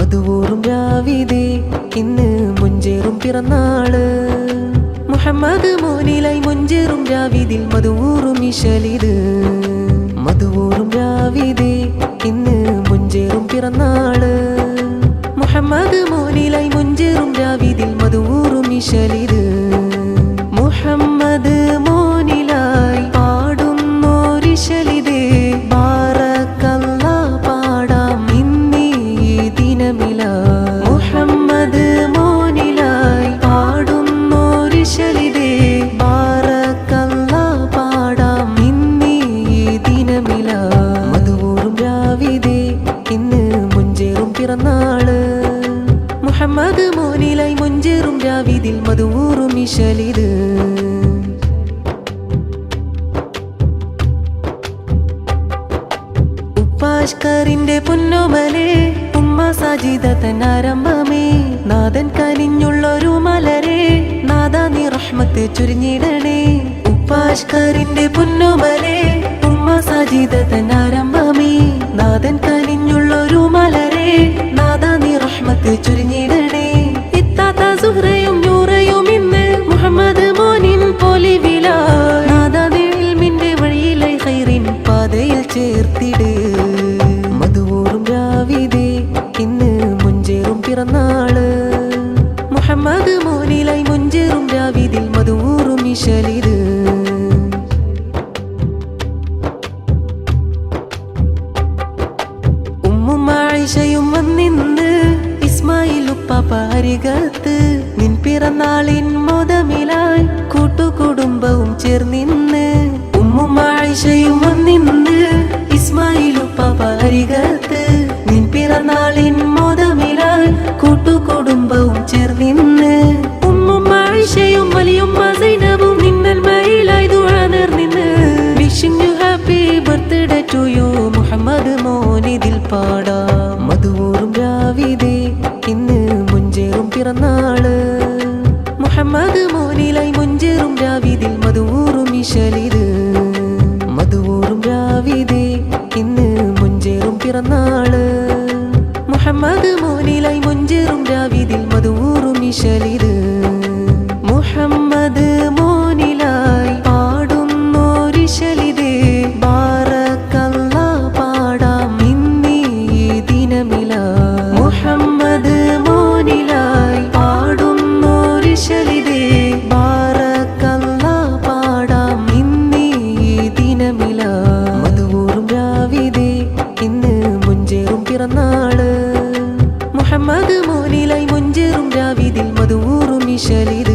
മധുവൂറും രാവിതേ ഇന്ന് മുഞ്ചേറും പിറന്നാള്. മുഹമ്മദ് മോനിലായി മുഞ്ചേറും രാവിതിൽ മധുവൂറും ഇശലിത്. മധുവൂറും രാവിതേ ഇന്ന് മുഞ്ചേറും പിറന്നാള്. മുഹമ്മദ് മോനിലായി മുഞ്ചേറും രാവിതിൽ മധുവൂറും ഇശലിത്. മുഹമ്മദ് മോനിലായി പാടുന്നോരിശലിതേ ബാറക്കല്ല പാടാം ഇന്നീ ദിനമിലായി. മുഹമ്മദ് മോനിലായി പാടുന്നോരിശലിതേ ബാറക്കല്ല പാടാം ഇന്നീ ദിനമിലായി. മധുവൂറും രാവിതേ ഇന്ന് മുഞ്ചേറും പിറന്നാള്. മുഹമ്മദ് മോനിലായി മുഞ്ചേറും രാവിതിൽ മധുവൂറും ഇശലിത്. ഉപ്പാഷ്കറിന്റെ പൊന്നോമലേ ഉമ്മ സാജിദ തന്നാരംഭമേ നാദൻ കനിഞ്ഞുള്ളൊരു മലരെ നാദാ നീ റഹ്മത്ത് ചുരിഞ്ഞിടണേ. ഉപ്പാഷ്കറിന്റെ പൊന്നോമലേ ഉമ്മ സാജിദ തന്നാരംഭമേ നാദൻ കനിഞ്ഞുള്ളൊരു മലരെ നാദാ നീ റഹ്മത്ത് ചുരിഞ്ഞിടണേ. ഇത്താത്ത സുഹ്റയും നൂറയും ഇന്ന് മുഹമ്മദ് മോനിൻ പൊലിവിലായി നാദാ നീ ഇൽമിന്റെ വഴിയിലായി ഖൈറിൻ പാതയിൽ ചേർത്തിട്. മധുവൂറും രാവിതേ ഇന്ന് മുഞ്ചേറും പിറന്നാള്. മുഹമ്മദ് മോനിലായി മുഞ്ചേറും രാവിതിൽ മധുവൂറും ഇശലിത്. ഉമ്മും ആയിഷയും വന്നിന്ന് ഇസ്മായിൽ ഉപ്പാപ്പ അരികത്ത് നിൻ പിറന്നാളിൻ മോദമിലായി കൂട്ടുകുടുംബവും ചേർന്നിന്ന്. ഉമ്മും ആയിഷയും വന്നിന്ന് ഇസ്മായിൽ ഉപ്പാപ്പ അരികത്ത് നിൻ പിറന്നാളിൻ മോദമിലായി കൂട്ടുകുടുംബവും ചേർന്നിന്ന്. ഉമ്മും ആയിഷയും വലിയുമ്മ സൈനബും നിന്നൽമയിലായി ദുആ നേർന്നിന്ന്. Wishing you happy birthday to you Muhammad മോനിതിൽ പാടാം. മധുവൂറും രാവിതേ ഇന്ന് മുഞ്ചേറും പിറന്നാള്. മുഹമ്മദ് മോനിലായി മുഞ്ചേറും രാവിതിൽ മധുവൂറും ഇശലിത്. മധുവൂറും രാവിതേ ഇന്ന് മുഞ്ചേറും പിറന്നാള്. മുഹമ്മദ് മോനിലായി മുഞ്ചേറും രാവിതിൽ മധുവൂറും ഇശലിത്. മുഹമ്മദ് മോനിലായി പാടുന്നോരിശലിതേ ബാറക്കല്ല പാടാം ഇന്നീ ദിനമിലായി. മുഹമ്മദ് മോനിലായി പാടുന്നോരിശലിതേ ബാറക്കല്ല പാടാം ഇന്നീ ദിനമിലായി. മധുവൂറും രാവിതേ ഇന്ന് മുഞ്ചേറും പിറന്നാള്. മുഹമ്മദ് മോനിലായി മുഞ്ചേറും രാവിതിൽ മധുവൂറും ഇശലിത്.